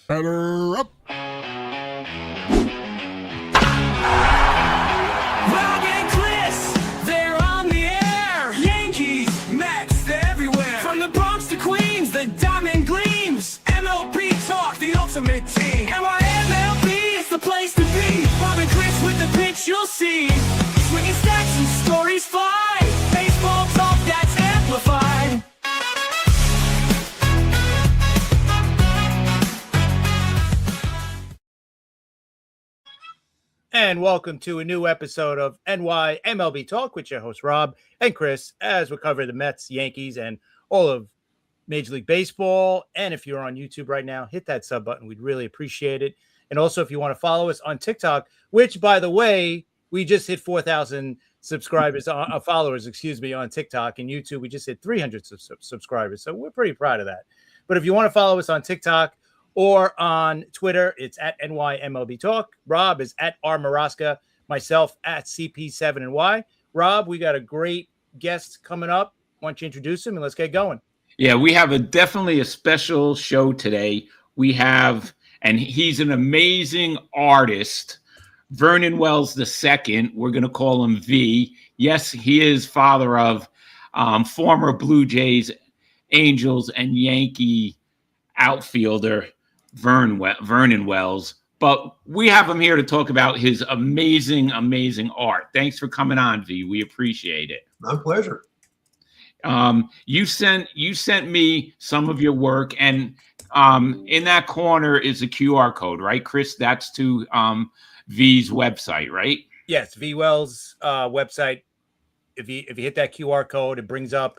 Better up. Rob and Chris, they're on the air. Yankees, Mets, they're everywhere. From the Bronx to Queens, the diamond gleams. MLB talk, the ultimate team. MLB is the place to be. Rob and Chris with the pitch you'll see. Swinging stacks and stories fly. Baseball talk that's amplified. And welcome to a new episode of NY MLB Talk with your host Rob and Chris, as we cover the Mets, Yankees, and all of Major League Baseball. And if you're on YouTube right now, hit that sub button. We'd really appreciate it. And also, if you want to follow us on TikTok, which, by the way, we just hit 4,000 subscribers, followers, on TikTok, and YouTube. We just hit 300 subscribers. So we're pretty proud of that. But if you want to follow us on TikTok, or on Twitter, it's at NYMLB Talk. Rob is at R Maraska. Myself at CP7NY. Rob, we got a great guest coming up. Why don't you introduce him and let's get going? Yeah, we have definitely a special show today. And he's an amazing artist, Vernon Wells II. We're going to call him V. Yes, he is father of former Blue Jays, Angels, and Yankee outfielder Vernon Wells, but we have him here to talk about his amazing art. Thanks for coming on, V. We appreciate it. My pleasure. You sent me some of your work, and in that corner is a QR code, right, Chris? That's to V's website, right? Yes, V Wells website. If you hit that QR code, it brings up.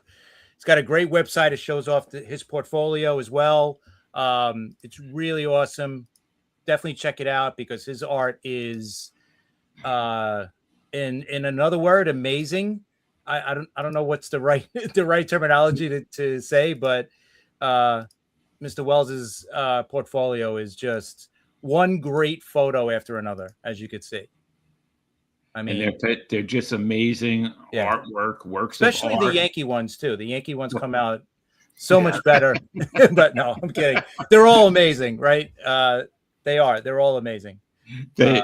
It's got a great website. It shows off his portfolio as well. It's really awesome. Definitely check it out because his art is, in another word, amazing. I don't know what's the right terminology to say, but Mr. Wells's portfolio is just one great photo after another, as you could see. I mean, and they're just amazing artwork, works especially of art. the Yankee ones too. The Yankee ones come out so much better. But no, I'm kidding. They're all amazing, right? They are. They're all amazing. They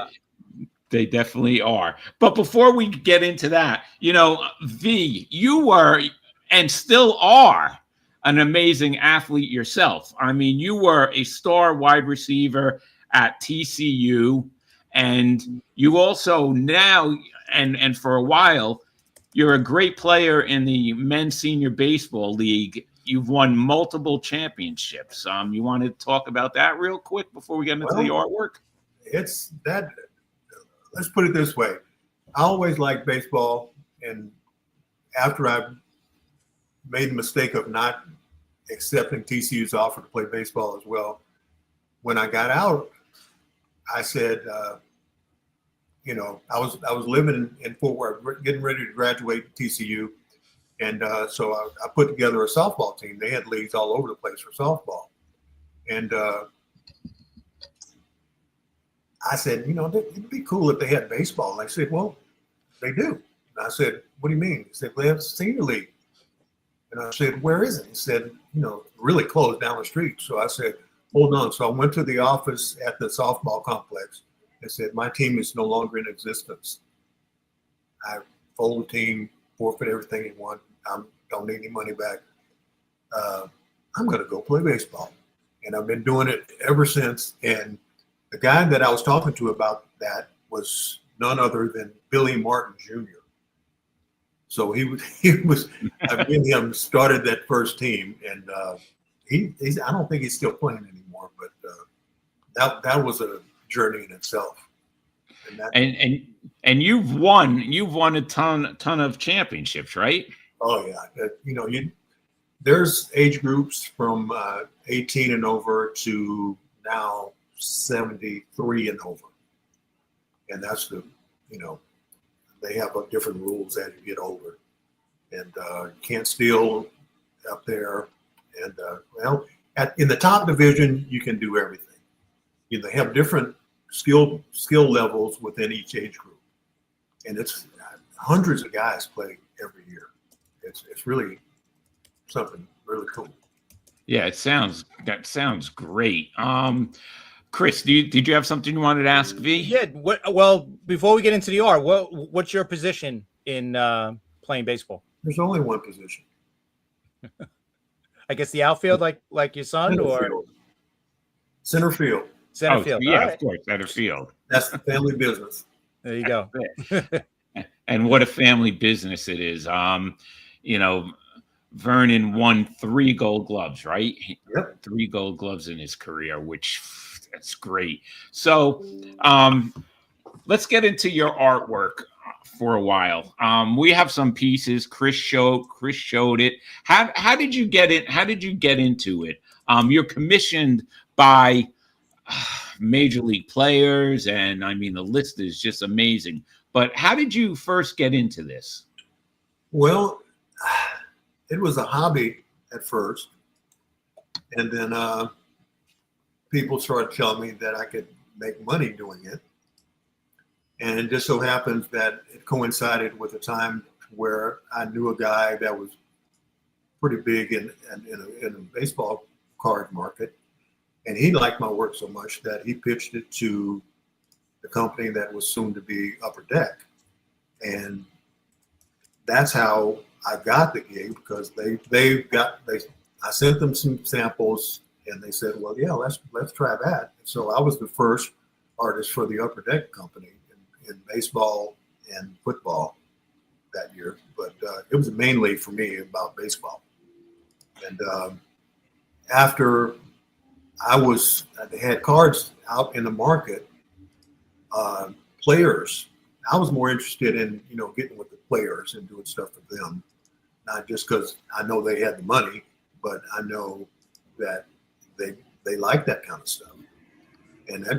definitely are. But before we get into that, V, you were and still are an amazing athlete yourself. I mean, you were a star wide receiver at TCU, and you also now and for a while, you're a great player in the Men's Senior Baseball League. You've won multiple championships. You want to talk about that real quick before we get into the artwork? It's that. Let's put it this way. I always liked baseball, and after I made the mistake of not accepting TCU's offer to play baseball as well, when I got out, I said, I was living in Fort Worth, getting ready to graduate TCU. And so I put together a softball team. They had leagues all over the place for softball. And I said, it'd be cool if they had baseball. And I said, well, they do. And I said, what do you mean? He said, they have a senior league. And I said, where is it? He said, really close down the street. So I said, hold on. So I went to the office at the softball complex and said, my team is no longer in existence. I folded the team, forfeit everything he won. I don't need any money back. I'm going to go play baseball. And I've been doing it ever since. And the guy that I was talking to about that was none other than Billy Martin Jr. So he was I've been him started that first team, and he's I don't think he's still playing anymore, but that was a journey in itself. And you've won a ton of championships, right? Oh yeah, there's age groups from 18 and over to now 73 and over, and that's they have different rules as you get older, and you can't steal up there, and in the top division you can do everything. They have different skill levels within each age group, and it's hundreds of guys play every year. It's really something really cool. Yeah, that sounds great. Chris, did you have something you wanted to ask V? Yeah. Well, before we get into the art, what's your position in playing baseball? There's only one position. I guess the outfield, like your son, Center or field. Center field. center Oh, field. yeah, All of right. course, center field. That's the family business. There you go. And what a family business it is. You know, Vernon won 3 Gold Gloves, right? Yep. 3 Gold Gloves in his career, which that's great. So, let's get into your artwork for a while. We have some pieces. Chris showed it. How did you get it? How did you get into it? You're commissioned by major league players, and I mean the list is just amazing. But how did you first get into this? Well, it was a hobby at first, and then people started telling me that I could make money doing it. And it just so happens that it coincided with a time where I knew a guy that was pretty big in a baseball card market. And he liked my work so much that he pitched it to the company that was soon to be Upper Deck. And that's how I got the gig, because I sent them some samples and they said, well, yeah, let's try that. And so I was the first artist for the Upper Deck company in baseball and football that year. But it was mainly for me about baseball. And after they had cards out in the market, players, I was more interested in, getting with the players and doing stuff for them, not just because I know they had the money, but I know that they like that kind of stuff. And I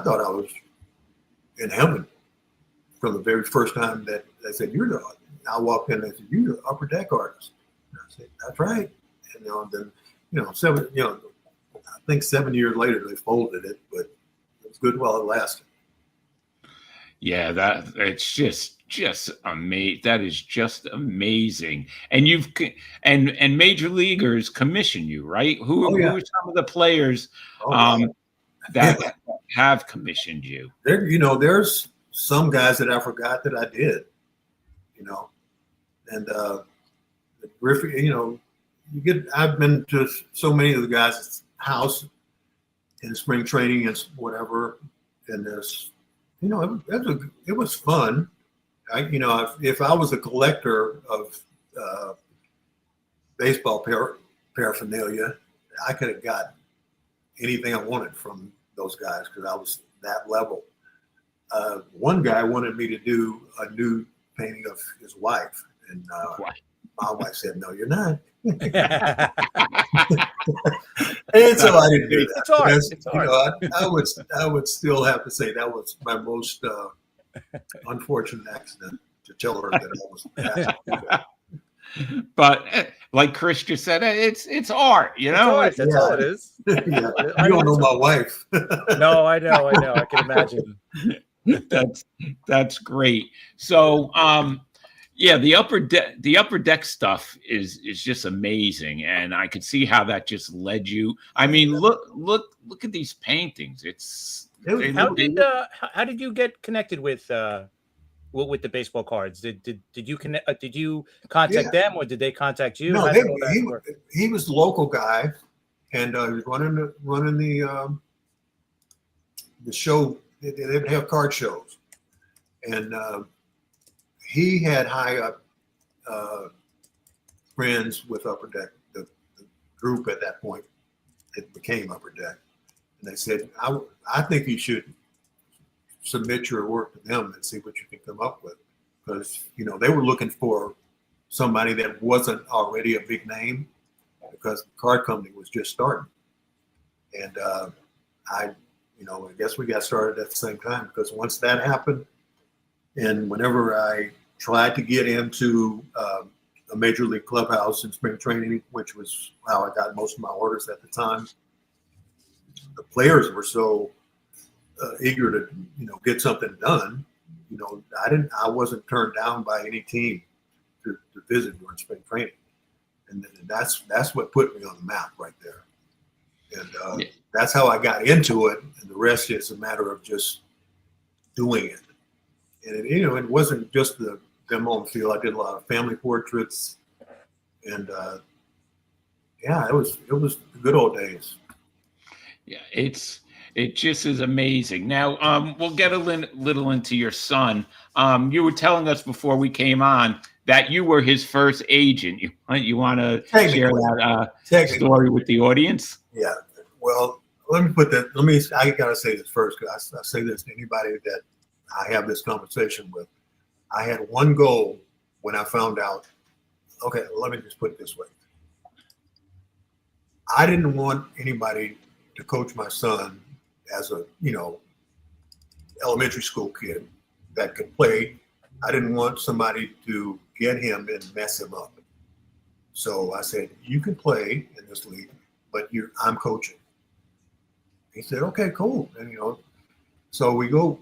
thought I was in heaven from the very first time that they said, I walked in and they said, you're the Upper Deck artist. And I said, that's right. And then, I think 7 years later they folded it, but it was good while it lasted. Yeah, it's just amazing. That is just amazing. And and major leaguers commission you, right? Who are some of the players that have commissioned you? There's some guys that I forgot that I did, and Griffey, I've been to so many of the guys' house in spring training and whatever, and there's, it was fun. If I was a collector of baseball paraphernalia, I could have got anything I wanted from those guys because I was that level. One guy wanted me to do a nude painting of his wife, and my wife said, "No, you're not." And so I didn't do that. It's art. I would still have to say that was my most unfortunate accident, to tell her that I was asked to do that. But like Chris just said, it's art, It's art. That's all it is. Yeah. You don't know my wife. No, I know. I can imagine. That's great. So the upper deck stuff is just amazing, and I could see how that just led you. I mean, look at these paintings. How did you get connected with the baseball cards? Did you connect? Did you contact them, or did they contact you? No, he was a local guy, and he was running the show. They would have card shows, and he had high up friends with Upper Deck, the group at that point. It became Upper Deck, and they said, "I think you should submit your work to them and see what you can come up with," because they were looking for somebody that wasn't already a big name, because the card company was just starting, and I guess we got started at the same time, because once that happened, and whenever I tried to get into a major league clubhouse in spring training, which was how I got most of my orders at the time, the players were so eager to get something done. I wasn't turned down by any team to visit during spring training, And that's what put me on the map right there. And that's how I got into it. And the rest is a matter of just doing it. And it wasn't just the demo on the field. I did a lot of family portraits, and it was the good old days. Yeah, it just is amazing. Now, we'll get a little into your son. You were telling us before we came on that you were his first agent. You want to share that story with the audience? Yeah. Well, I gotta say this first, because I say this to anybody that I have this conversation with. I had one goal when I found out. Okay, let me just put it this way. I didn't want anybody to coach my son as a, elementary school kid that could play. I didn't want somebody to get him and mess him up. So I said, you can play in this league, but I'm coaching. He said, okay, cool. And, so we go,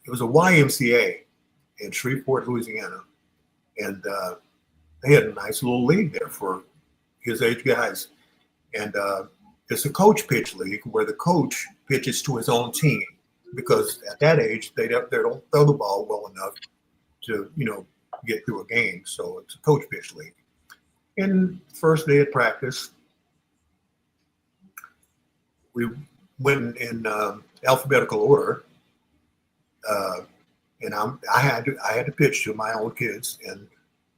it was a YMCA in Shreveport, Louisiana. And they had a nice little league there for his age guys. And it's a coach pitch league where the coach pitches to his own team, because at that age, they don't throw the ball well enough to, get through a game. So it's a coach pitch league. And first day of practice, we went in alphabetical order, and I had to pitch to my own kids, and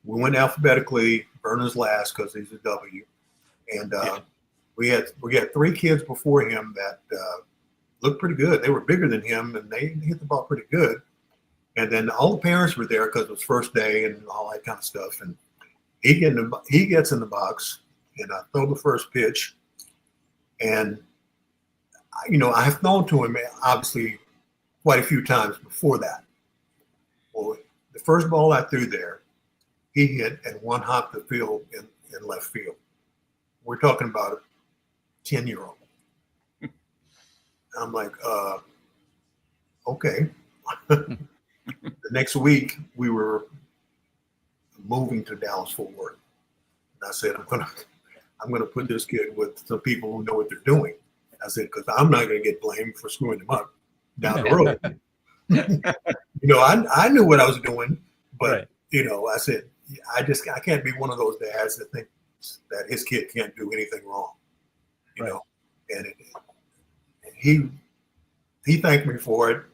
we went alphabetically. Vernon's last because he's a W, and we had 3 kids before him that looked pretty good. They were bigger than him, and they hit the ball pretty good. And then all the parents were there because it was first day and all that kind of stuff. And he gets in the box, and I throw the first pitch, and I have thrown to him obviously quite a few times before that. Well, the first ball I threw there, he hit and one hopped the field in left field. We're talking about a 10-year-old. I'm like, okay. The next week we were moving to Dallas-Fort Worth, and I said, I'm gonna put this kid with some people who know what they're doing. I said, because I'm not gonna get blamed for screwing him up down the road. I knew what I was doing, but right. I said, I can't be one of those dads that thinks that his kid can't do anything wrong. And he thanked me for it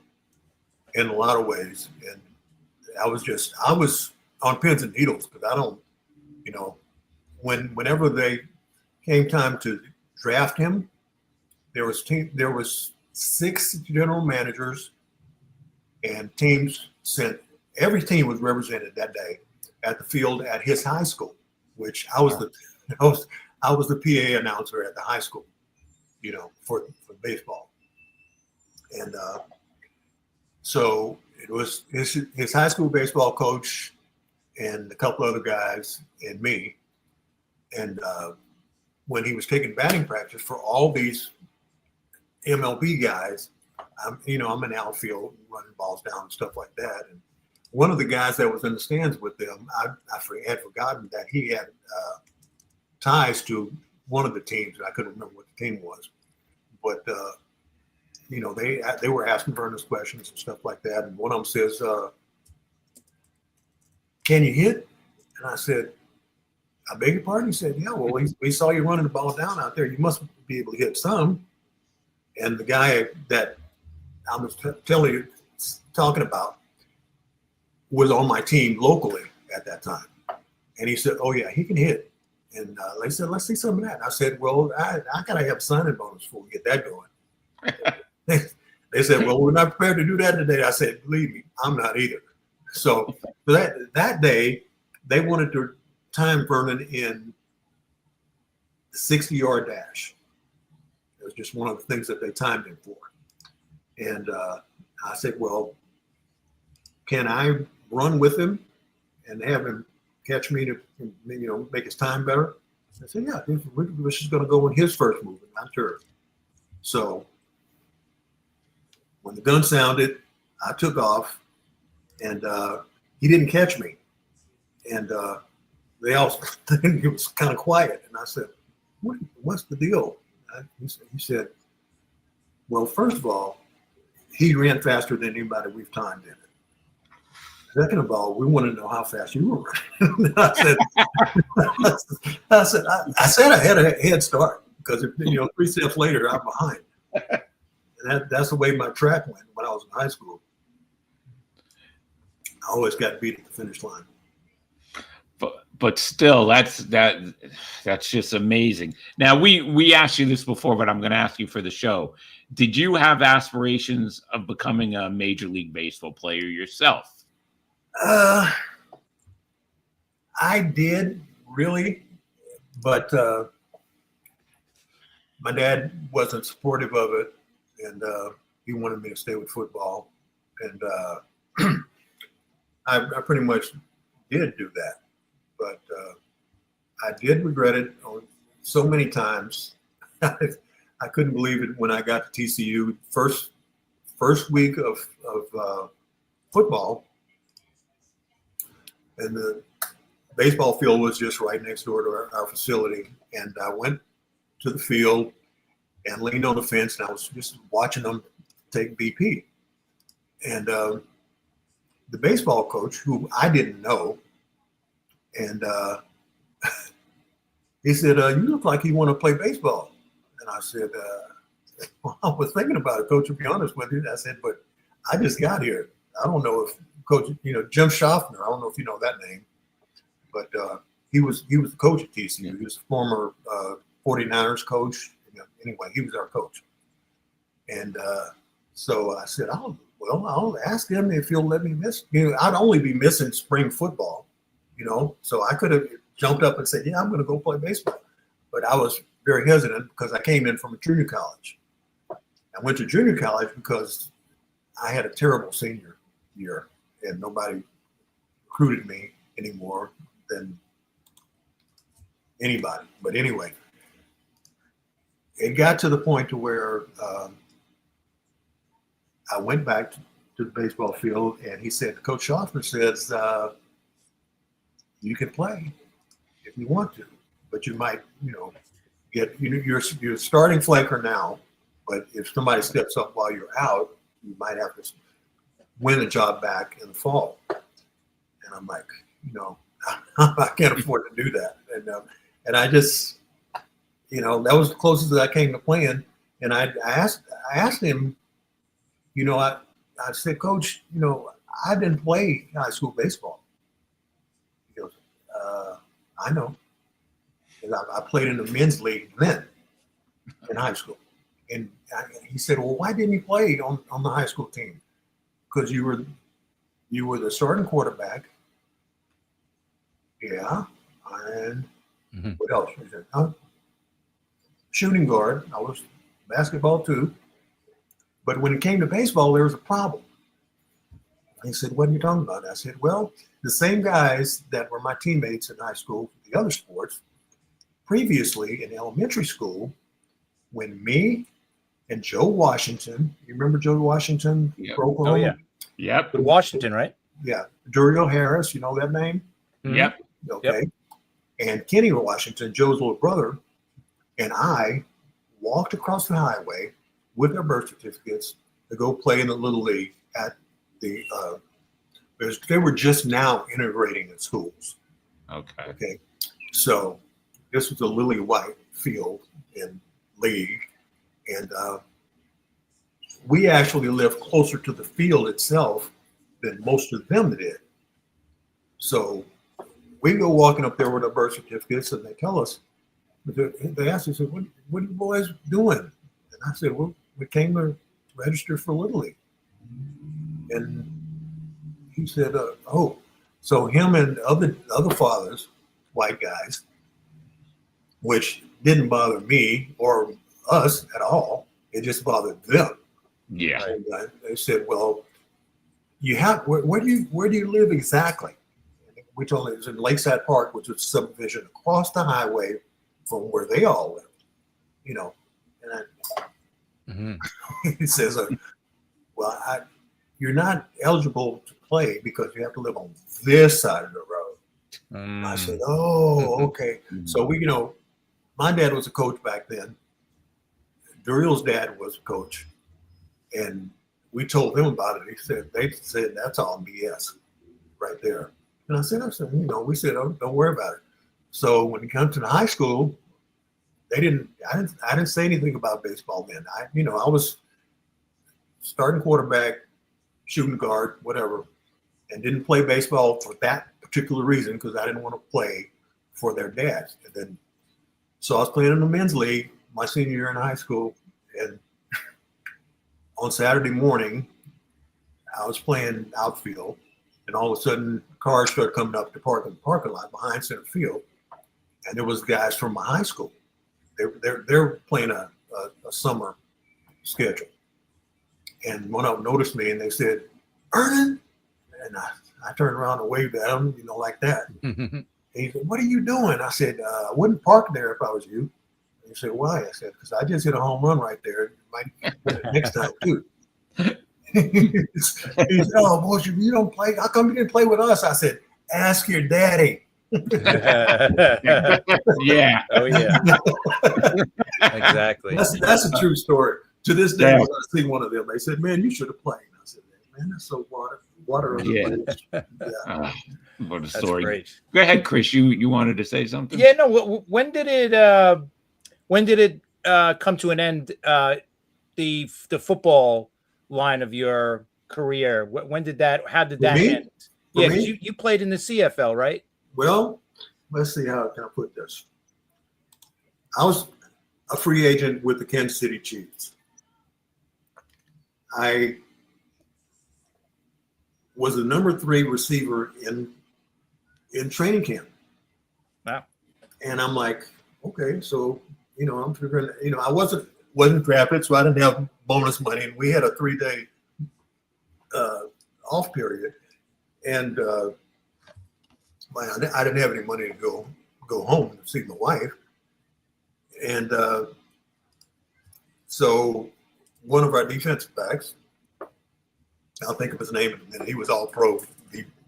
in a lot of ways. And I was on pins and needles, because I don't, whenever they came time to draft him, there was 6 general managers, and teams sent, every team was represented that day at the field at his high school, which I was the PA announcer at the high school, for baseball. And so it was his high school baseball coach and a couple other guys and me. And when he was taking batting practice for all these MLB guys, I'm in outfield running balls down and stuff like that. And one of the guys that was in the stands with them, I had forgotten that he had ties to one of the teams. I couldn't remember what the team was, but they were asking Vernon's questions and stuff like that. And one of them says, "Can you hit?" And I said, "I beg your pardon?" He said, "Yeah, well, we saw you running the ball down out there. You must be able to hit some." And the guy that I was talking about was on my team locally at that time. And he said, "Oh yeah, he can hit." And they said, "Let's see some of that." And I said, "Well, I gotta have signing bonus before we get that going." They said, "Well, we're not prepared to do that today." I said, "Believe me, I'm not either." So that day, they wanted to time Vernon in the 60-yard dash. It was just one of the things that they timed him for. And I said, "Well, can I run with him and have him catch me to, make his time better?" I said, "Yeah, we're just going to go in his first movement, I'm sure." So when the gun sounded, I took off, and he didn't catch me. And they all it was kind of quiet, and I said, "What's the deal?" He said, "Well, first of all, he ran faster than anybody we've timed in it. Second of all, we want to know how fast you were running." I said I had a head start because 3 steps later I'm behind. And that's the way my track went when I was in high school. I always got beat at the finish line. But still, that's just amazing. Now we asked you this before, but I'm going to ask you for the show. Did you have aspirations of becoming a Major League Baseball player yourself? I did really, but my dad wasn't supportive of it, and he wanted me to stay with football, and I pretty much did do that. But I did regret it so many times. I couldn't believe it when I got to TCU. First week of football, and the baseball field was just right next door to our facility. And I went to the field and leaned on the fence, and I was just watching them take BP. And the baseball coach, who I didn't know, and he said, "You look like you want to play baseball." And I said, "Well, I was thinking about it, Coach, to be honest with you." I said, "But I just got here. I don't know if Coach, Jim Schaffner, I don't know if you know that name, but he was the coach at TCU. He was a former 49ers coach. Anyway, he was our coach." And so I said, I'll ask him if he'll let me miss. I'd only be missing spring football. So I could have jumped up and said, "Yeah, I'm going to go play baseball." But I was very hesitant because I came in from a junior college. I went to junior college because I had a terrible senior year, and nobody recruited me anymore than anybody. But anyway, it got to the point to where I went back to the baseball field, and he said, Coach Schaffner says, "You can play if you want to, but you might, get you're starting flanker now, but if somebody steps up while you're out, you might have to win a job back in the fall." And I'm like, I can't afford to do that. And I just, that was the closest that I came to playing. And I asked him, I said, "Coach, I didn't play high school baseball." He goes, "I know. I played in the men's league then in high school." And he said, "Well, why didn't you play on the high school team?" "Because you were the starting quarterback." "Yeah, and what else?" He said, "Shooting guard. I was basketball too. But when it came to baseball, there was a problem." He said, "What are you talking about?" I said, "Well, the same guys that were my teammates in high school for the other sports, previously in elementary school, when me and Joe Washington, you remember Joe Washington? Yep. For Oklahoma? Oh, yeah. Yep. With Washington, right? Yeah. Durio Harris, you know that name? Yep. Okay. Yep. And Kenny Washington, Joe's little brother, and I walked across the highway with our birth certificates to go play in the Little League at the they were just now integrating in schools. Okay. So this was a lily white field in league, and we actually lived closer to the field itself than most of them did. So we go walking up there with our birth certificates, and they tell us, they asked us, what are you boys doing? And I said, "Well, we came to register for Little League." And he said, "Oh." So him and other fathers, white guys, which didn't bother me or us at all, it just bothered them. Yeah. And they said, "Well, you have where do you live exactly?" We told them it was in Lakeside Park, which was a subdivision across the highway from where they all lived. And he says, "Well, you're not eligible to play because you have to live on this side of the road." I said, oh, okay. So my dad was a coach back then. Daryl's dad was a coach. And we told him about it. They said, that's all BS right there. And I said, we said, oh, don't worry about it. So when it comes to the high school, I didn't say anything about baseball then. I was starting quarterback, shooting guard, whatever, and didn't play baseball for that particular reason because I didn't want to play for their dads. And then, so I was playing in the men's league my senior year in high school, and on Saturday morning, I was playing outfield, and all of a sudden, cars started coming up to parking lot behind center field, and there was guys from my high school. They're playing a summer schedule, and one of them noticed me, and they said, "Vernon," and I turned around and waved at them, like that. And he said, "What are you doing?" I said, "I wouldn't park there if I was you." And he said, "Why?" I said, "Because I just hit a home run right there. Might hit it next time too." He said, "Oh, boy, you don't play. How come you didn't play with us?" I said, "Ask your daddy." Yeah. Oh yeah. Exactly. That's a true story. To this day, when I see one of them, they said, "Man, you should have played." I said, "Man, that's so water on the place." Yeah. What a That's story. great. Go ahead, Chris. You wanted to say something? Yeah, no. When did it come to an end? The football line of your career. When did that? How did that end? For Yeah, me? because you played in the CFL, right? Well, let's see how can I put this. I was a free agent with the Kansas City Chiefs. I was the number 3 receiver in training camp. Wow. And I'm like, okay, so I'm figuring, I wasn't drafted, so I didn't have bonus money, and we had a 3-day off period, and I didn't have any money to go home to see my wife, and so one of our defensive backs, I'll think of his name in a minute. He was all pro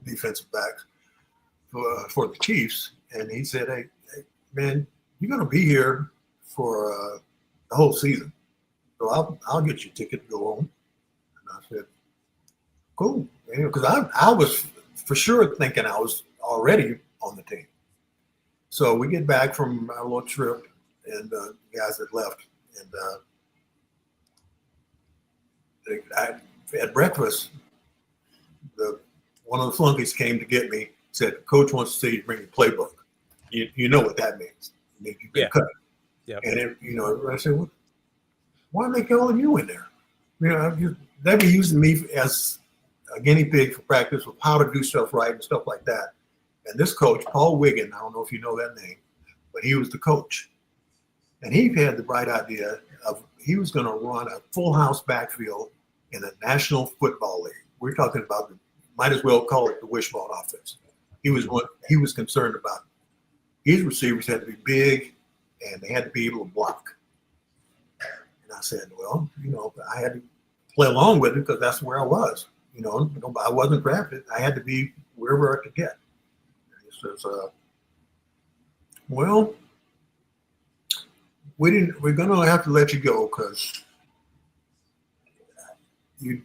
defensive backs for the Chiefs, and he said, "Hey, man, you're going to be here for the whole season, so I'll get you a ticket to go home." And I said, "Cool," because I was for sure thinking I was already on the team. So we get back from our little trip, and the guys that left, and at breakfast, one of the flunkies came to get me, said, "Coach wants to see you bring your playbook." You know what that means. It means you've been cut. Yep. And everybody said, "Well, why are they calling you in there?" They'd be using me as a guinea pig for practice with how to do stuff right and stuff like that. And this coach, Paul Wiggin, I don't know if you know that name, but he was the coach. And he had the bright idea of he was going to run a full house backfield in a National Football League. We're talking about, might as well call it the wishbone offense. He was concerned about. His receivers had to be big, and they had to be able to block. And I said, well, I had to play along with it because that's where I was. I wasn't drafted. I had to be wherever I could get. And he says, well, we're going to have to let you go because we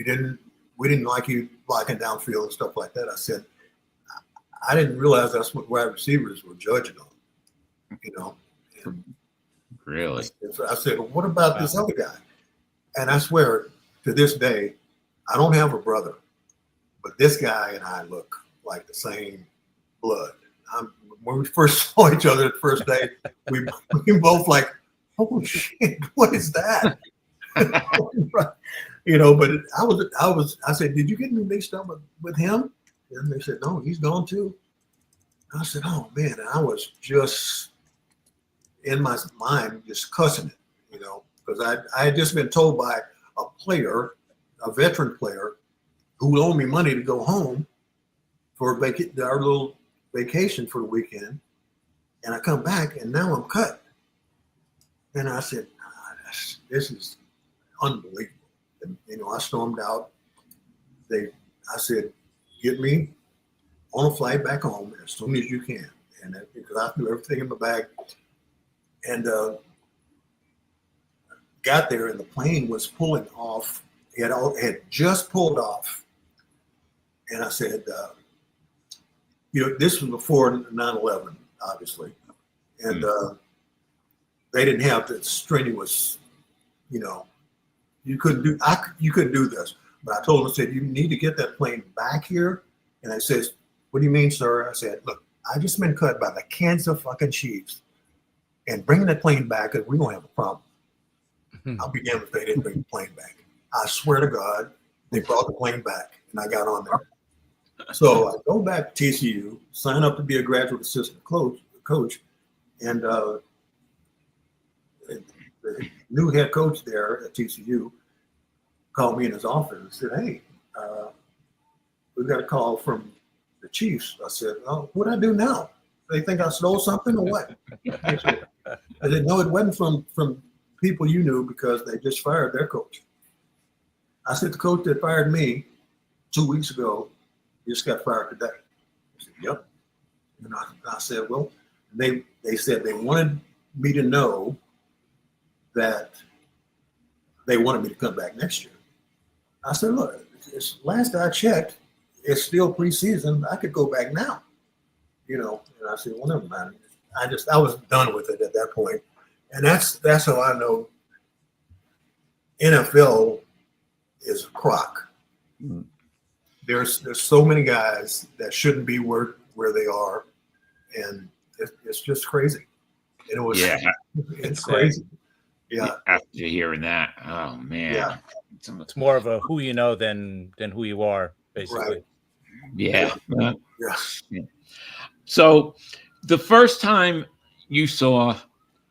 didn't like you blocking downfield and stuff like that. I said, I didn't realize that's what wide receivers were judging on, And Really? I said, well, what about this other guy? And I swear to this day, I don't have a brother, but this guy and I look like the same blood. When we first saw each other the first day, we both like, oh shit, what is that? But I said, did you get me mixed up with him? And they said, no, he's gone too. And I said, oh man, and I was just in my mind just cussing it, because I had just been told by a veteran player who owed me money to go home for our little vacation for the weekend. And I come back and now I'm cut. And I said, this is unbelievable. And, I stormed out. I said, get me on a flight back home as soon as you can. And because I threw everything in my bag, and got there, and the plane was pulling off. It had just pulled off, and I said, this was before 9/11, obviously, and they didn't have the strenuous, you couldn't do this. But I told them, I said, you need to get that plane back here. And I says, what do you mean, sir? I said, look, I just been cut by the Kansas fucking Chiefs, and bringing that plane back, we're gonna have a problem. I'll be damned if they didn't bring the plane back. I swear to God, they brought the plane back, and I got on there. So I go back to TCU, sign up to be a graduate assistant coach, and the new head coach there at TCU called me in his office and said, hey, we've got a call from the Chiefs. I said, oh, what'd I do now? They think I stole something or what? I said, no, it wasn't from people you knew, because they just fired their coach. I said, the coach that fired me 2 weeks ago just got fired today. I said, yep. And I said, well, they said they wanted me to know that they wanted me to come back next year. I said, look, last I checked, it's still preseason. I could go back now, And I said, well, never mind. I was done with it at that point. And that's how I know NFL is a crock. Mm-hmm. There's so many guys that shouldn't be where they are, and it's just crazy. And it was it's crazy. Yeah. After hearing that, oh man, yeah. It's more of a who you know than who you are, basically. Right. Yeah. Yeah. So the first time you saw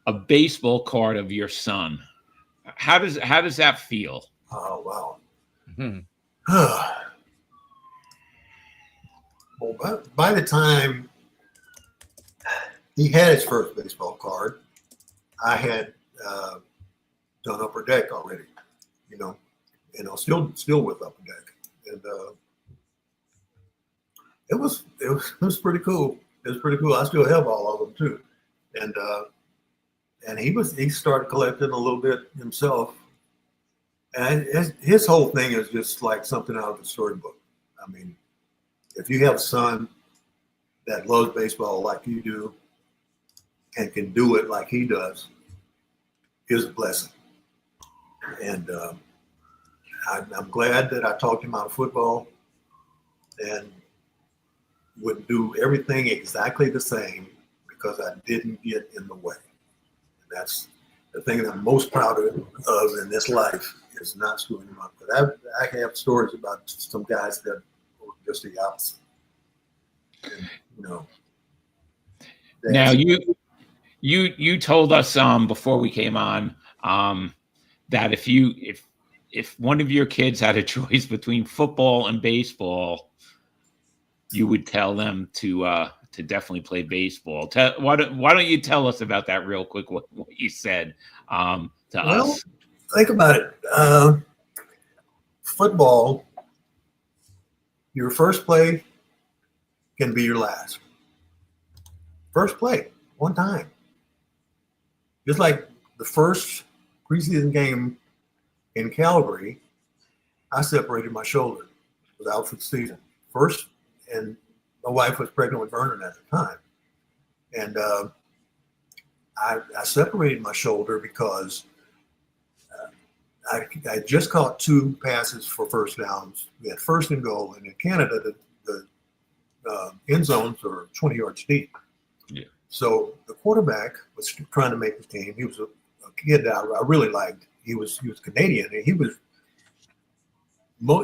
a baseball card of your son, how does that feel? Oh wow. Mm-hmm. Well, by the time he had his first baseball card, I had done Upper Deck already, still with Upper Deck, and it was pretty cool. It was pretty cool. I still have all of them too, and he started collecting a little bit himself, and his whole thing is just like something out of the storybook. I mean, if you have a son that loves baseball like you do and can do it like he does, is a blessing. And I'm glad that I talked him out of football and would do everything exactly the same, because I didn't get in the way. And that's the thing that I'm most proud of in this life, is not screwing him up. But I have stories about some guys that were just the opposite. And, now you told us before we came on that if one of your kids had a choice between football and baseball, you would tell them to definitely play baseball. Why don't you tell us about that real quick? What you said to us? Think about it. Football, your first play can be your last. First play, one time. Just like the first preseason game in Calgary, I separated my shoulder. I was out for the season. First, and my wife was pregnant with Vernon at the time. And I separated my shoulder because I just caught 2 passes for first downs. We had first and goal. And in Canada, the end zones are 20 yards deep. Yeah. So the quarterback was trying to make the team. He was a kid that I really liked. He was Canadian, and he was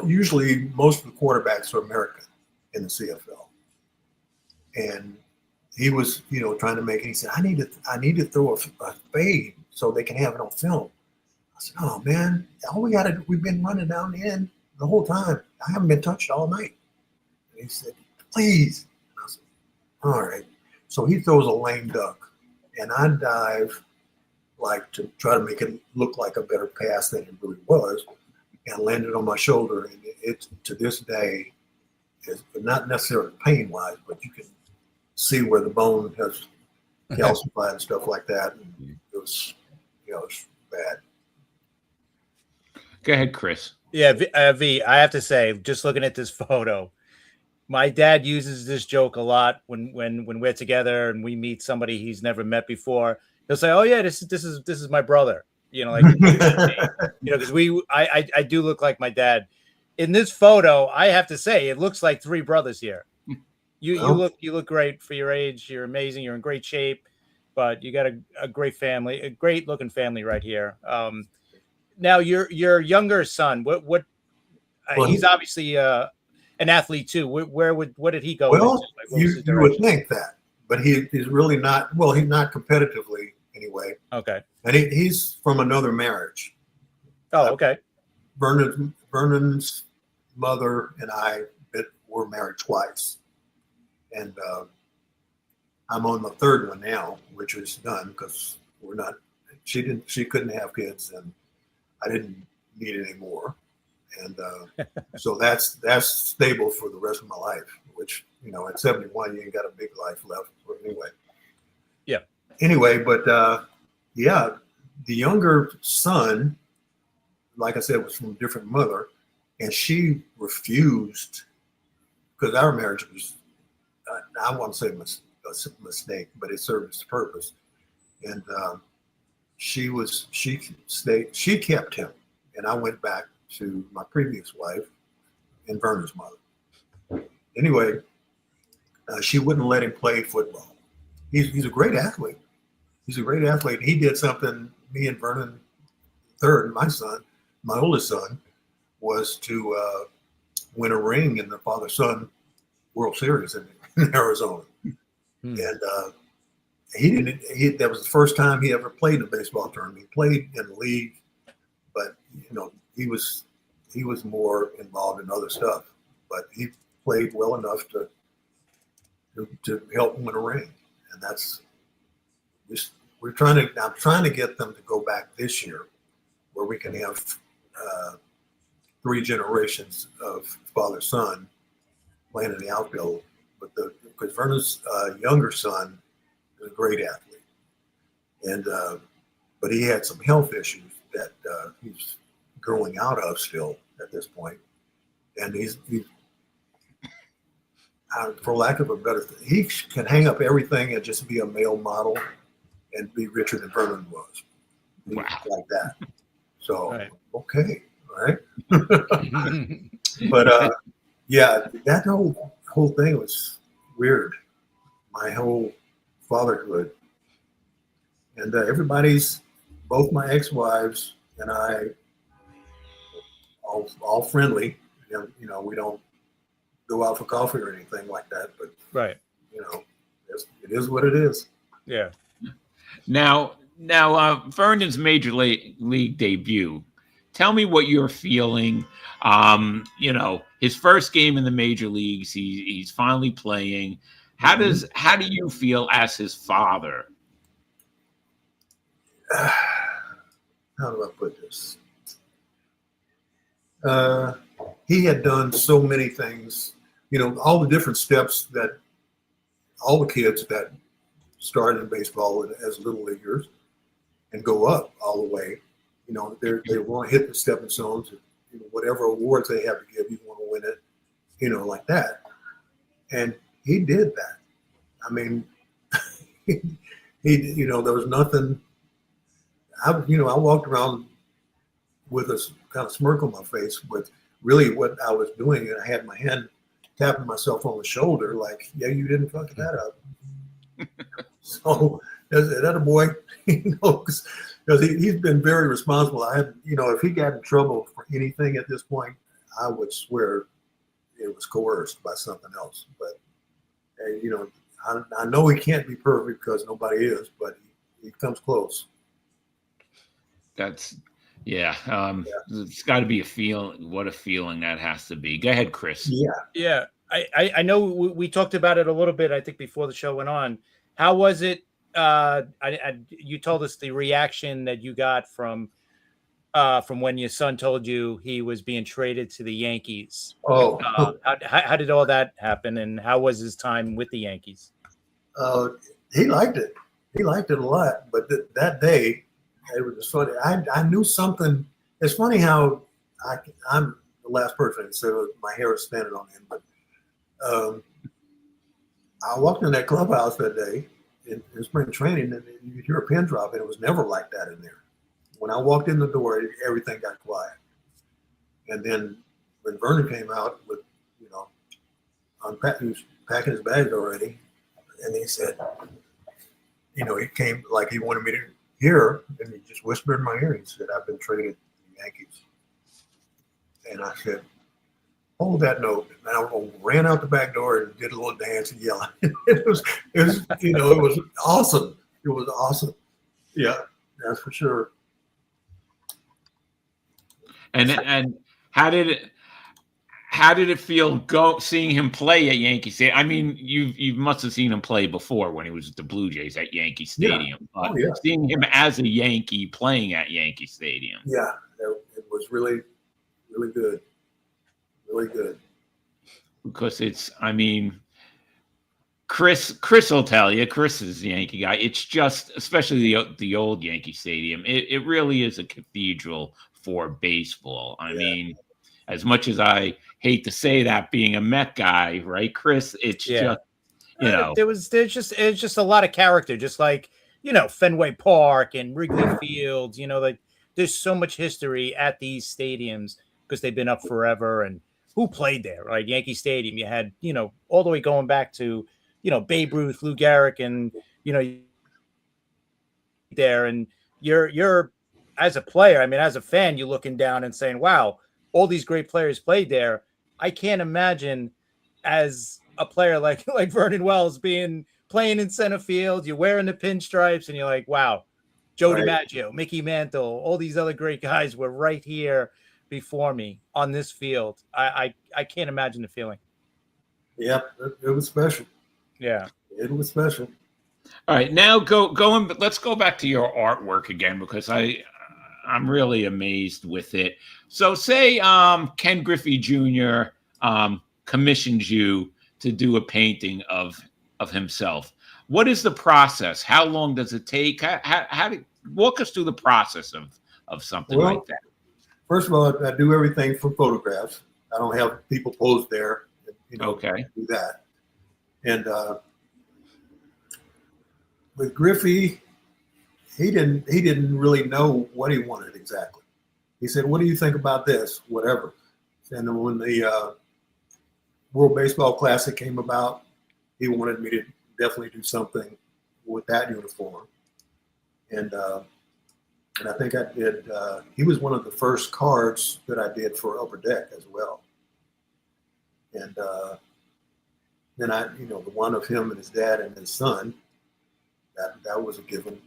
usually most of the quarterbacks are American in the CFL. And he was, trying to make it. He said, I need to throw a fade so they can have it on film. I said, oh man, we've been running down the end the whole time. I haven't been touched all night. And he said, please. And I said, all right. So he throws a lame duck, and I dive to try to make it look like a better pass than it really was, and landed on my shoulder. And it to this day, not necessarily pain wise, but you can see where the bone has calcified and stuff like that. And it was, it's bad. Go ahead, Chris. Yeah, V, I have to say, just looking at this photo, my dad uses this joke a lot when we're together and we meet somebody he's never met before. He'll say, "Oh yeah, this is my brother." Like because I do look like my dad. In this photo, I have to say, it looks like three brothers here. You look great for your age. You're amazing. You're in great shape, but you got a great family, a great looking family right here. Now your younger son, what he's obviously an athlete too. What did he go? Well, into? You would think that, but he's really not. Well, he's not competitively anyway. Okay, and he's from another marriage. Oh, okay. Vernon's mother and I were married twice, and I'm on the third one now, which is done because we're not. She couldn't have kids, and I didn't need any more, and so that's stable for the rest of my life. Which at 71, you ain't got a big life left. But anyway. Yeah. Anyway, but yeah, the younger son, like I said, was from a different mother, and she refused because our marriage was, I won't say a mistake, but it served its purpose. And she kept him, and I went back to my previous wife and Vernon's mother. Anyway, she wouldn't let him play football. He's a great athlete. He's a great athlete. He did something me and Vernon third, my oldest son, was to win a ring in the father-son World Series in Arizona. And that was the first time he ever played in a baseball tournament. He played in the league, but he was more involved in other stuff. But he played well enough to help win a ring. And that's I'm trying to get them to go back this year where we can have 3 generations of father-son playing in the outfield. Because Vernon's younger son is a great athlete, and but he had some health issues that he's growing out of still at this point, and he's for lack of a better he can hang up everything and just be a male model and be richer than Vernon was. Wow. Like that. So right. Okay, all right. But yeah, that whole thing was weird. My whole fatherhood, and both my ex-wives and I, all friendly. We don't go out for coffee or anything like that. But right, it is what it is. Yeah. Now, Vernon's major league debut. Tell me what you're feeling. His first game in the major leagues. He's finally playing. How do you feel as his father? How do I put this? He had done so many things. All the different steps that all the kids that started in baseball as little leaguers and go up all the way. They want to hit the stepping stones. Whatever awards they have to give, you want to win it. Like that. And he did that. I mean, there was nothing. I walked around with a kind of smirk on my face, but really what I was doing, and I had my hand tapping myself on the shoulder, like, yeah, you didn't fuck that up. So that a boy, because he's been very responsible. If he got in trouble for anything at this point, I would swear it was coerced by something else. But I know he can't be perfect because nobody is, but he comes close. That's It's got to be a feeling. What a feeling that has to be. Go ahead, Chris. Yeah. I know we talked about it a little bit, I think, before the show went on. How was it? You told us the reaction that you got from from when your son told you he was being traded to the Yankees. Oh, How did all that happen, and how was his time with the Yankees? he liked it. He liked it a lot. But that day, it was just funny. I knew something. It's funny how I'm the last person to say my hair is standing on end, but I walked in that clubhouse that day in spring training, and you could hear a pin drop, and it was never like that in there. When I walked in the door, everything got quiet. And then when Vernon came out with, he was packing his bags already, and he said, he came like he wanted me to hear, and he just whispered in my ear. He said, "I've been traded to the Yankees." And I said, "Hold that note." And I ran out the back door and did a little dance and yelling. It was awesome. It was awesome. Yeah, that's for sure. And how did it feel seeing him play at Yankee Stadium? I mean, you must have seen him play before when he was with the Blue Jays at Yankee Stadium. Yeah. But seeing him as a Yankee playing at Yankee Stadium. Yeah, it was really, really good. Really good. Because Chris will tell you, Chris is the Yankee guy. It's just, especially the old Yankee Stadium, it really is a cathedral for baseball. I mean, as much as I hate to say that, being a Met guy, right, Chris, it's just, there's just a lot of character, just like, Fenway Park and Wrigley Field, like there's so much history at these stadiums because they've been up forever. And who played there, right? Yankee Stadium, you had, all the way going back to, Babe Ruth, Lou Gehrig, and, there, and you're as a player, as a fan, you're looking down and saying, wow, all these great players played there. I can't imagine as a player like Vernon Wells playing in center field, you're wearing the pinstripes, and you're like, wow, Joe DiMaggio, Mickey Mantle, all these other great guys were right here before me on this field. I can't imagine the feeling. Yeah, it was special. Yeah, it was special. All right, now let's go back to your artwork again, because I'm really amazed with it. So say Ken Griffey Jr. Commissioned you to do a painting of himself. What is the process? How long does it take? Walk us through the process of something like that. First of all, I do everything from photographs. I don't have people pose there. Okay. Do that. And with Griffey, he didn't really know what he wanted exactly. He said, "What do you think about this?" Whatever. And then when the World Baseball Classic came about, he wanted me to definitely do something with that uniform. And I think I did. He was one of the first cards that I did for Upper Deck as well. And then the one of him and his dad and his son, that was a given.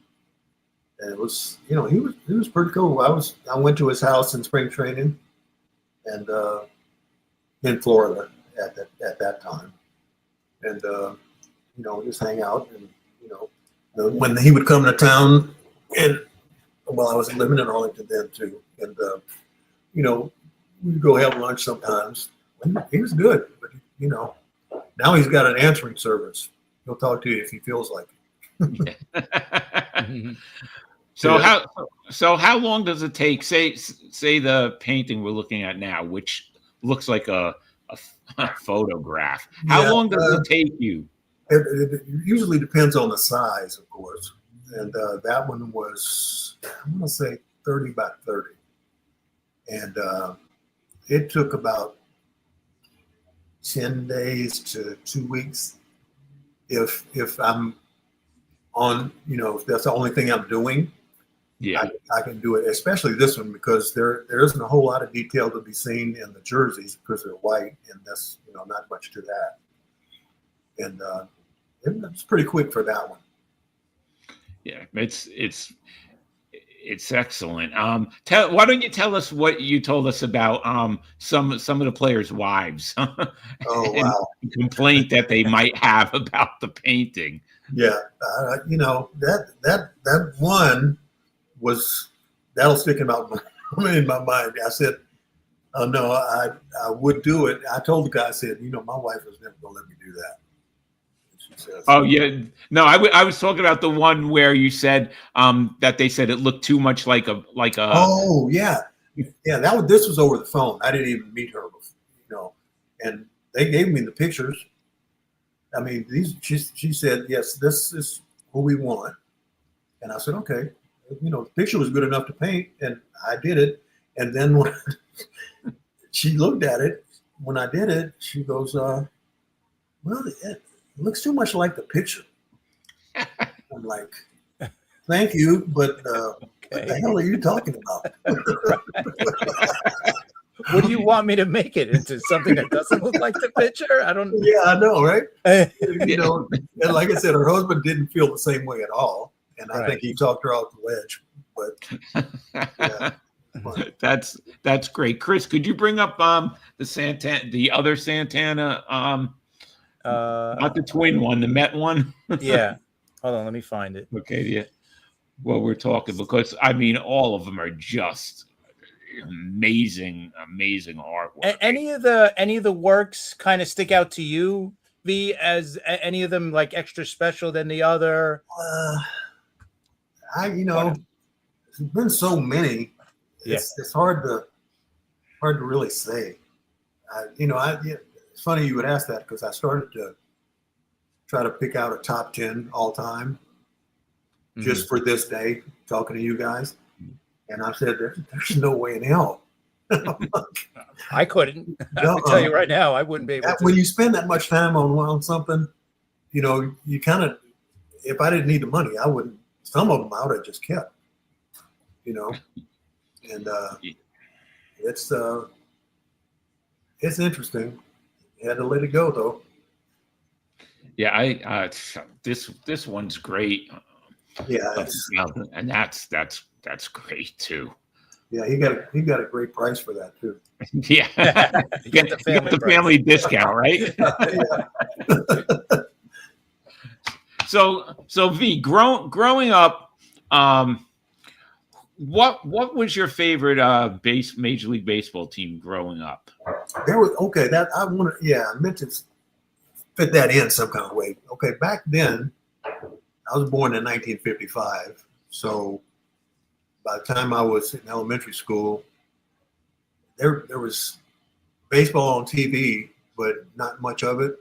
And it was, he was pretty cool. I went to his house in spring training, and in Florida at that time, and just hang out, and when he would come to town, and I was living in Arlington then too, and we'd go have lunch sometimes. He was good, but now he's got an answering service. He'll talk to you if he feels like it. So how long does it take? Say the painting we're looking at now, which looks like a photograph. How long does it take you? It usually depends on the size, of course. And that one was, I'm going to say 30 by 30. And it took about 10 days to 2 weeks. If I'm on, if that's the only thing I'm doing, I can do it, especially this one, because there isn't a whole lot of detail to be seen in the jerseys because they're white, and that's, not much to that. And it's pretty quick for that one. Yeah, it's excellent. Why don't you tell us what you told us about some of the players' wives? Oh, wow. Complaint that they might have about the painting. Yeah, that one that'll stick out in my mind. I said, "Oh no, I would do it." I told the guy, I said, "You know, my wife was never going to let me do that." And she says, Oh yeah, no, I was talking about the one where you said that they said it looked too much like a "Oh yeah, yeah." This was over the phone. I didn't even meet her, and they gave me the pictures. I mean, she said, "Yes, this is who we want," and I said, "Okay." The picture was good enough to paint, and I did it. And then when she looked at it, when I did it, she goes, "Well, it looks too much like the picture." I'm like, "Thank you, but what the hell are you talking about?" What do you want me to make it into? Something that doesn't look like the picture? I don't. Yeah, I know, right? And like I said, her husband didn't feel the same way at all, and I think he talked her off the ledge. But yeah, that's great. Chris, could you bring up the other Santana, not the twin one, the Met one? Yeah. Hold on, let me find it. Okay, yeah. Well, we're talking because I mean, all of them are just amazing artwork. Any of the works kind of stick out to you, V? As any of them like extra special than the other? There's been so many. It's hard to really say. It's funny you would ask that because I started to try to pick out a top 10 all time just for this day, talking to you guys. And I said, there's no way in hell. I couldn't. I'll tell you right now, I wouldn't be able to. When you spend that much time on something, you kind of, if I didn't need the money, I wouldn't, some of them I would have just kept, and it's interesting. You had to let it go though. Yeah, this one's great. Yeah, and that's great too. Yeah, he got a great price for that too. Yeah, you get the family discount, right? So V, growing up, what was your favorite Major League Baseball team growing up? I meant to fit that in some kind of way. Okay, back then, I was born in 1955, so by the time I was in elementary school, there was baseball on TV, but not much of it.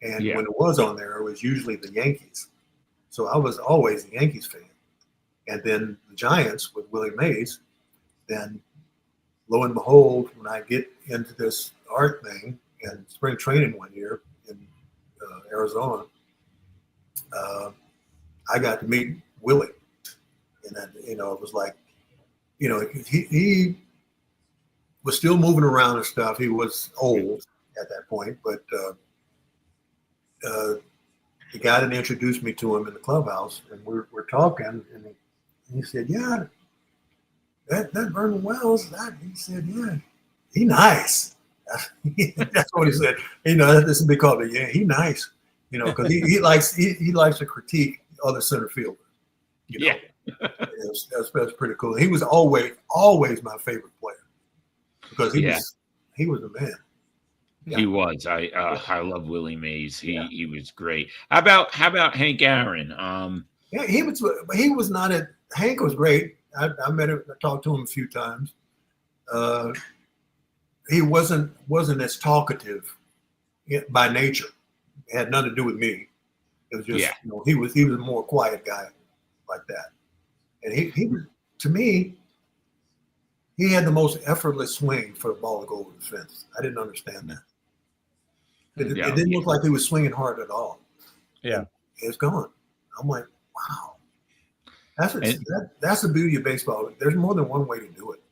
And when it was on there, it was usually the Yankees. So I was always a Yankees fan. And then the Giants with Willie Mays. Then lo and behold, when I get into this art thing and spring training one year in Arizona, I got to meet Willie. And then, it was like, he was still moving around and stuff. He was old at that point, but the guy that introduced me to him in the clubhouse, and we're talking, and he said, "Yeah, that Vernon Wells." He said, "Yeah, he nice." That's what he said. This would be called he nice. Because he likes to critique other center fielders. Yeah. That's pretty cool. He was always my favorite player because he was the man. Yeah. He was. I love Willie Mays. He was great. How about Hank Aaron? Yeah, he was not at. Hank was great. I met him. I talked to him a few times. He wasn't as talkative by nature. It had nothing to do with me. It was just he was a more quiet guy like that. And he was, to me, he had the most effortless swing for the ball to go over the fence. I didn't understand that. It didn't look like he was swinging hard at all. Yeah, it's gone. I'm like, wow. That's the beauty of baseball. There's more than one way to do it.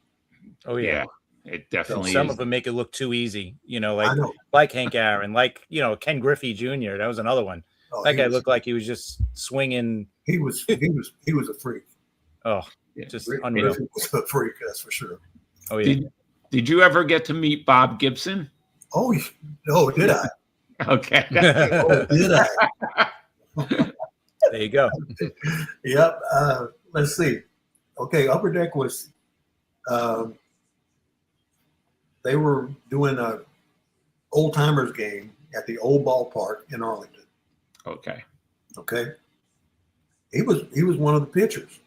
Oh yeah. It definitely some is. of them make it look too easy, like Hank Aaron, like Ken Griffey Jr. That was another one. Oh, that guy looked like he was just swinging. He was a freak. Oh, just unreal. Griffey was a freak, that's for sure. Oh yeah. Did you ever get to meet Bob Gibson? Oh no, did I? Okay. Oh, did I? There you go. Yep. Let's see. Okay, Upper Deck was um, they were doing a old timers game at the old ballpark in Arlington. Okay. Okay, he was one of the pitchers,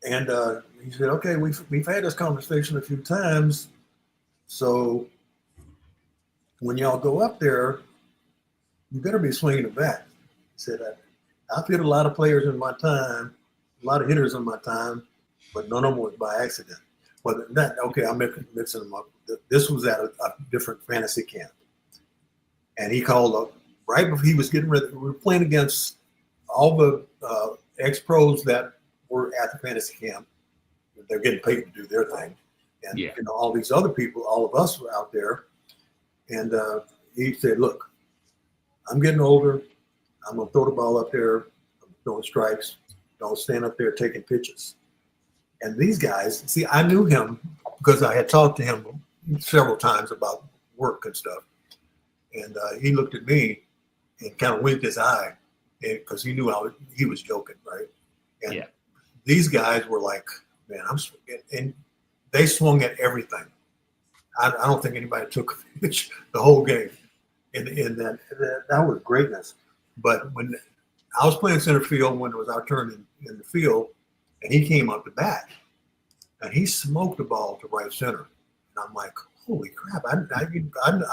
and he said, "Okay, we've had this conversation a few times, so when y'all go up there, you better be swinging the bat." He said, "I've hit a lot of players in my time, a lot of hitters in my time, but none of them was by accident." Well, I'm mixing them up. This was at a different fantasy camp, and he called up right before he was getting ready. We were playing against all the ex-pros that were at the fantasy camp. They're getting paid to do their thing, and all these other people, all of us were out there. And he said, "Look, I'm getting older. I'm gonna throw the ball up there. I'm throwing strikes. Don't stand up there taking pitches." And these guys, see, I knew him because I had talked to him several times about work and stuff. And he looked at me and kind of winked his eye because he knew he was joking, right? And these guys were like, "Man, and they swung at everything. I don't think anybody took a pitch the whole game. And that was greatness. But when I was playing center field, when it was our turn in the field, and he came up to bat, and he smoked the ball to right center. And I'm like, holy crap. I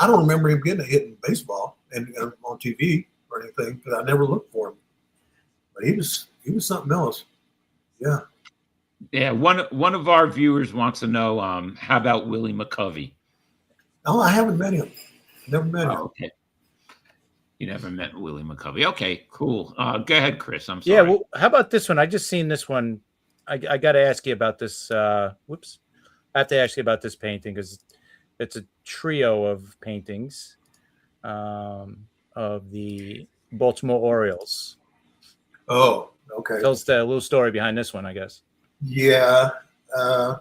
don't remember him getting a hit in baseball and on TV or anything because I never looked for him. But he was something else. Yeah. Yeah. One of our viewers wants to know, how about Willie McCovey? Oh, I haven't met him. Never met him. Okay. You never met Willie McCovey. Okay, cool. Go ahead, Chris. I'm sorry. Yeah, well, how about this one? I just seen this one. I got to ask you about this. Whoops. I have to ask you about this painting because it's a trio of paintings of the Baltimore Orioles. Oh, okay. Tells the little story behind this one, I guess. Yeah. I'm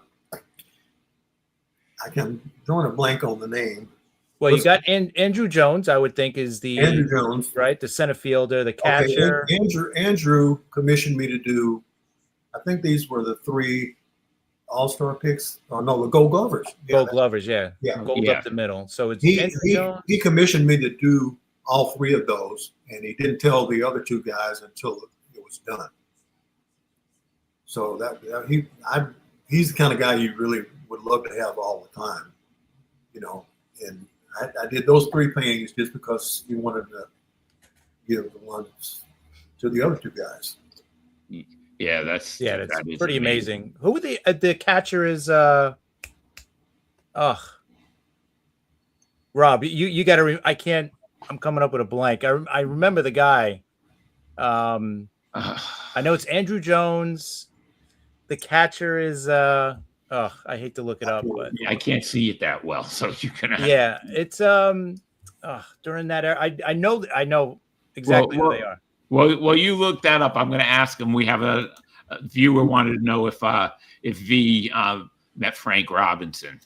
drawing a blank on the name. Well, you got Andrew Jones, I would think, is the Andrew Jones, right? The center fielder, the catcher. Okay. Andrew commissioned me to do. I think these were the 3 All-Star picks. Oh no, the Gold Glovers. Gold Glovers, yeah. Yeah. Gold up the middle. So it's he commissioned me to do all 3 of those, and he didn't tell the other 2 guys until it was done. So he's the kind of guy you really would love to have all the time, and I did those 3 paintings just because he wanted to give the ones to the other 2 guys. Yeah, that's pretty amazing. Who were the catcher is Rob, you got to I'm coming up with a blank. I remember the guy. I know it's Andrew Jones. The catcher is I hate to look it up, but I can't see it that well, so you can. Yeah, it's during that era. I know exactly who they are. Well, you look that up. I'm going to ask him. We have a viewer wanted to know if V met Frank Robinson.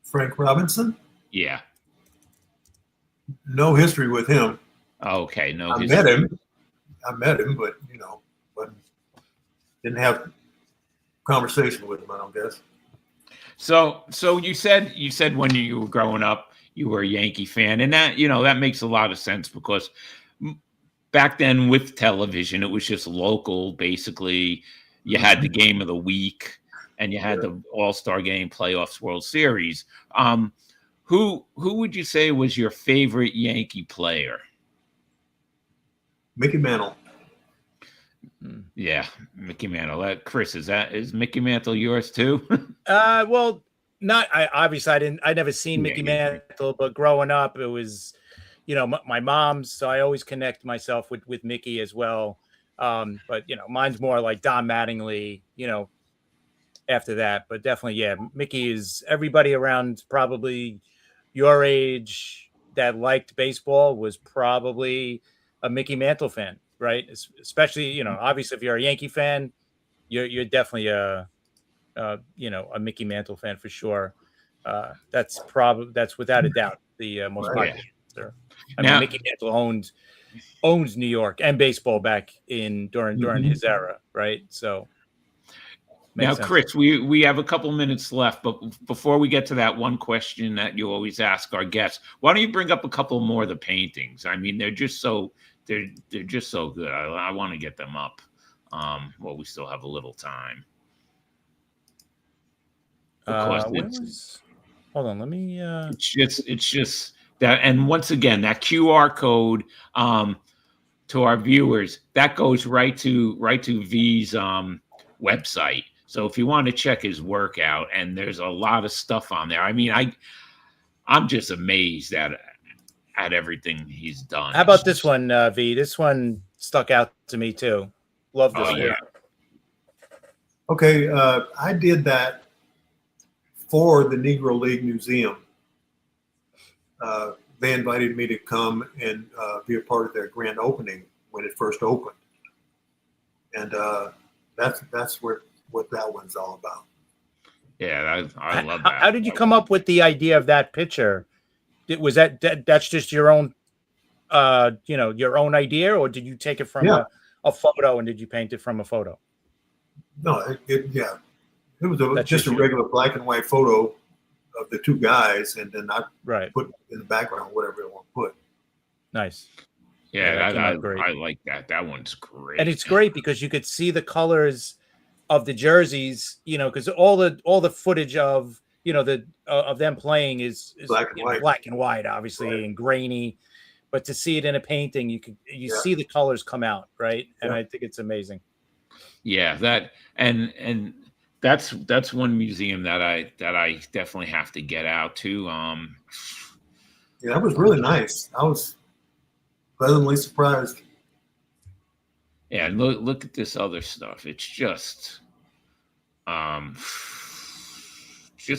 Frank Robinson? Yeah. No history with him. Okay, no. I met him, but but didn't have conversation with him, I don't guess. So you said when you were growing up you were a Yankee fan, and that that makes a lot of sense because back then with television it was just local. Basically, you had the game of the week and you had the All-Star Game, playoffs, World Series. Who would you say was your favorite Yankee player? Mickey Mantle. Yeah, Mickey Mantle. Chris, is Mickey Mantle yours too? Well, I never seen Mickey Mantle, but growing up, it was, my mom's. So I always connect myself with Mickey as well. But mine's more like Don Mattingly. After that, but definitely, yeah, Mickey is everybody around probably your age that liked baseball was probably a Mickey Mantle fan, right? Especially, obviously if you're a Yankee fan, you're definitely a Mickey Mantle fan for sure. That's without a doubt the most popular answer. I mean, Mickey Mantle owns New York and baseball back during his era, right? So. Now, sense. Chris, we have a couple minutes left, but before we get to that one question that you always ask our guests, why don't you bring up a couple more of the paintings? I mean, they're just so good. I want to get them up. Well, we still have a little time. Of course, hold on, let me. It's just that, and once again, that QR code to our viewers that goes right to V's website. So if you want to check his work out, and there's a lot of stuff on there. I mean, I'm just amazed at everything he's done. How about this one, V? This one stuck out to me too. Love this one. Yeah. Okay, I did that for the Negro League Museum. They invited me to come and be a part of their grand opening when it first opened, and that's what that one's all about. Yeah, I love that. How did you come up with the idea of that picture? Was that's just your own, your own idea, or did you take it from a photo and did you paint it from a photo? No, it was just a regular black and white photo of the two guys, and then I put in the background whatever I want to put. Nice. Yeah, I like that. That one's great. And it's great because you could see the colors of the jerseys, because all the footage of of them playing is black and white, obviously, and grainy. But to see it in a painting, you see the colors come out, right? And I think it's amazing. Yeah, that and that's one museum that I definitely have to get out to. Yeah, that was really nice. I was pleasantly surprised. Yeah, look at this other stuff. It's just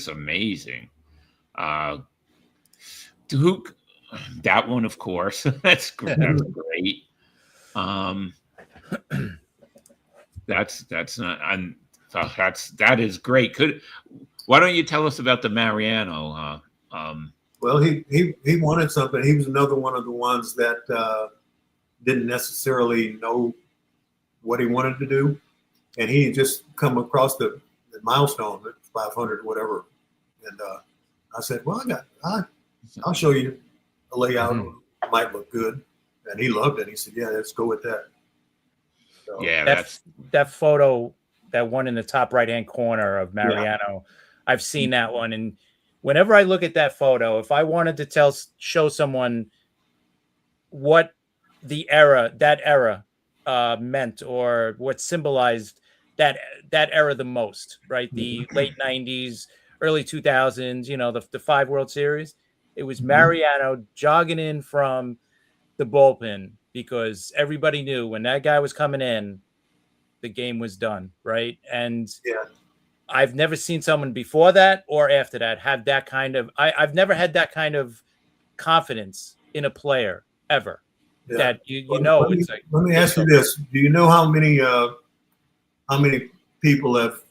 amazing. Duke, that one, of course. That's great. That is great. Why don't you tell us about the Mariano? Well, he wanted something. He was another one of the ones that didn't necessarily know what he wanted to do, and he just come across the milestone at 500, whatever. And I said, "Well, I'll show you a layout. It might look good." And he loved it. He said, "Yeah, let's go with that." So, yeah, that photo, that one in the top right-hand corner of Mariano. I've seen that one, and whenever I look at that photo, if I wanted to show someone what that era meant, or what symbolized that era the most, right? The late 90s, early 2000s, the 5 World Series. It was Mariano jogging in from the bullpen, because everybody knew when that guy was coming in, the game was done, right? And I've never seen someone before that or after that have that kind of. I've never had that kind of confidence in a player ever. Yeah. That Let me ask you this: do you know how many people have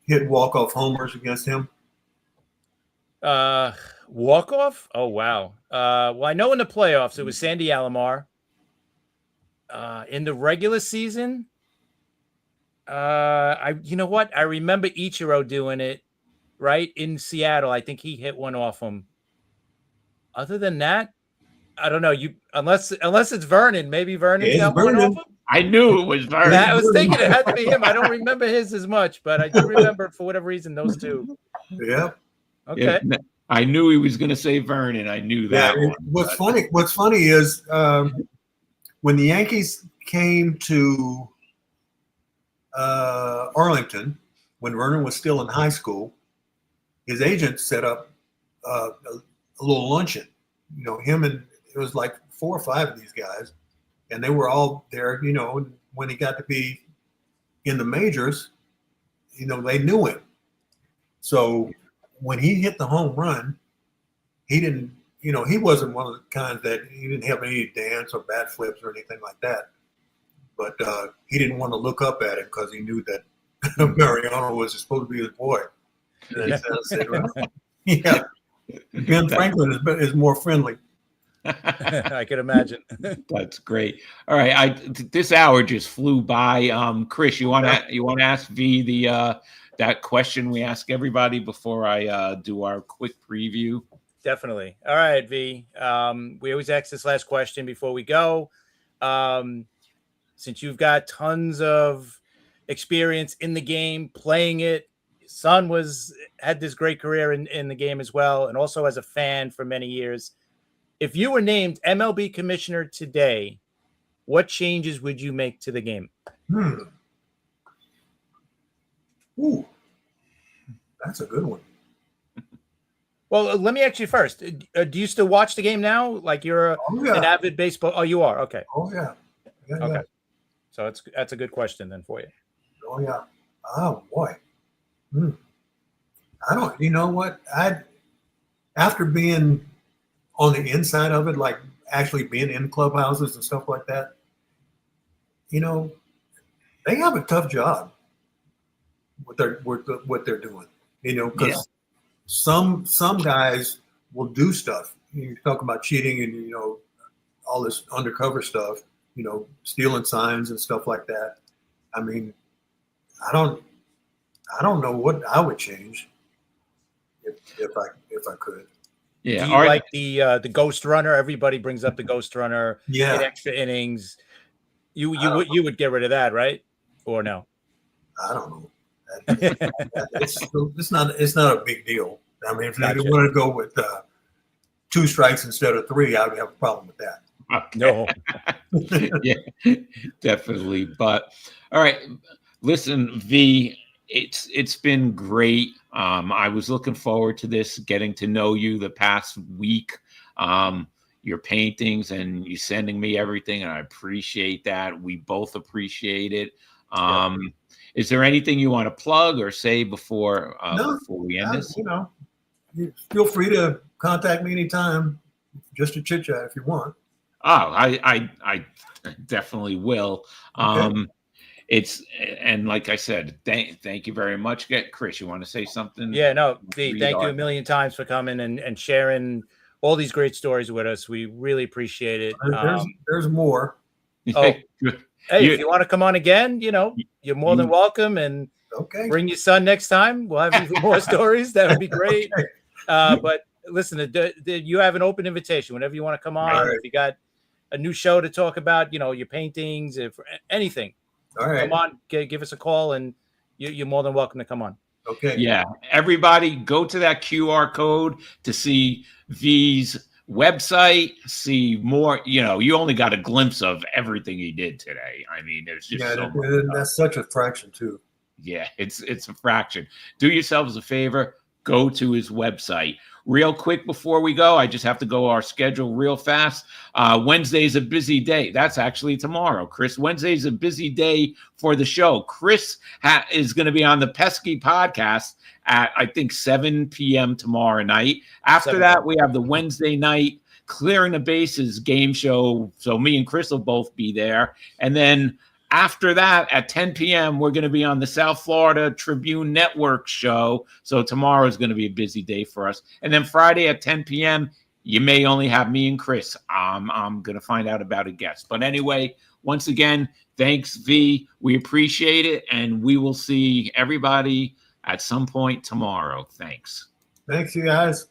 hit walk-off homers against him? Walk-off? Oh wow! Well, I know in the playoffs it was Sandy Alomar. In the regular season, you know what? I remember Ichiro doing it, right, in Seattle. I think he hit one off him. Other than that, I don't know. Unless it's Vernon, maybe Vernon's got one off him. I knew it was Vernon. I was thinking it had to be him. I don't remember his as much, but I do remember, for whatever reason, those two. Yeah. Okay. Yeah, I knew he was going to say Vernon. I knew that. Yeah, one. What's funny is when the Yankees came to Arlington, when Vernon was still in high school, his agent set up a little luncheon. Him and it was like 4 or 5 of these guys, and they were all there. When he got to be in the majors, they knew him. So when he hit the home run, he didn't. He wasn't one of the kinds that he didn't have any dance or bat flips or anything like that. But he didn't want to look up at him because he knew that Mariano was supposed to be his boy. And I said, well, yeah, Ben Franklin is more friendly. I can imagine. That's great. All right, this hour just flew by. Chris, you want to ask V that question we ask everybody before I do our quick preview? Definitely. All right, V. We always ask this last question before we go. Since you've got tons of experience in the game, playing it, son had this great career in the game as well, and also as a fan for many years. If you were named MLB commissioner today, what changes would you make to the game? Ooh, that's a good one. Well, let me ask you first. Do you still watch the game now? Like you're an avid baseball? Oh, you are? Okay. Oh, yeah. Okay. Yeah. So that's a good question then for you. Oh, yeah. Oh, boy. I don't, you know what? After being on the inside of it, like actually being in clubhouses and stuff like that, you know, they have a tough job with what they're doing, you know, because some guys will do stuff. You talk about cheating and, you know, all this undercover stuff, you know, stealing signs and stuff like that. I mean, I don't know what I would change if I could. Yeah. Do you like the ghost runner? Everybody brings up the ghost runner. Yeah. In extra innings. You would get rid of that, right? Or no? I don't know. It's not a big deal. I mean, if they want to go with 2 strikes instead of 3, I would have a problem with that. Okay. No. Yeah, definitely. But all right, listen, V, it's been great. I was looking forward to this, getting to know you the past week. Your paintings and you sending me everything, and I appreciate that. We both appreciate it. Is there anything you want to plug or say before we end this? You know, feel free to contact me anytime, just to chit chat if you want. Oh, I definitely will. Okay. And like I said, thank you very much. Chris, you want to say something? Yeah, no, V, thank you a million times for coming and sharing all these great stories with us. We really appreciate it. There's more. Oh, hey, if you want to come on again, you know, you're more than welcome. And bring your son next time. We'll have even more stories. That would be great. Okay. But listen, you have an open invitation whenever you want to come on. Right. If you got a new show to talk about, you know, your paintings, if anything, all right, come on, give us a call, and you're more than welcome to come on. Okay. Yeah. Everybody go to that QR code to see V's website, see more. You know, you only got a glimpse of everything he did today. I mean, there's just that's such a fraction too. Yeah, it's a fraction. Do yourselves a favor, go to his website. Real quick before we go, I just have to go our schedule real fast. Wednesday's a busy day. That's actually tomorrow, Chris. Wednesday's a busy day for the show. Chris is going to be on the Pesky podcast at, I think, 7 p.m. tomorrow night. After that, we have the Wednesday night Clearing the Bases game show. So me and Chris will both be there. And then after that, at 10 p.m., we're going to be on the South Florida Tribune Network show. So tomorrow is going to be a busy day for us. And then Friday at 10 p.m., you may only have me and Chris. I'm going to find out about a guest. But anyway, once again, thanks, V. We appreciate it. And we will see everybody at some point tomorrow. Thanks. Thanks, you guys.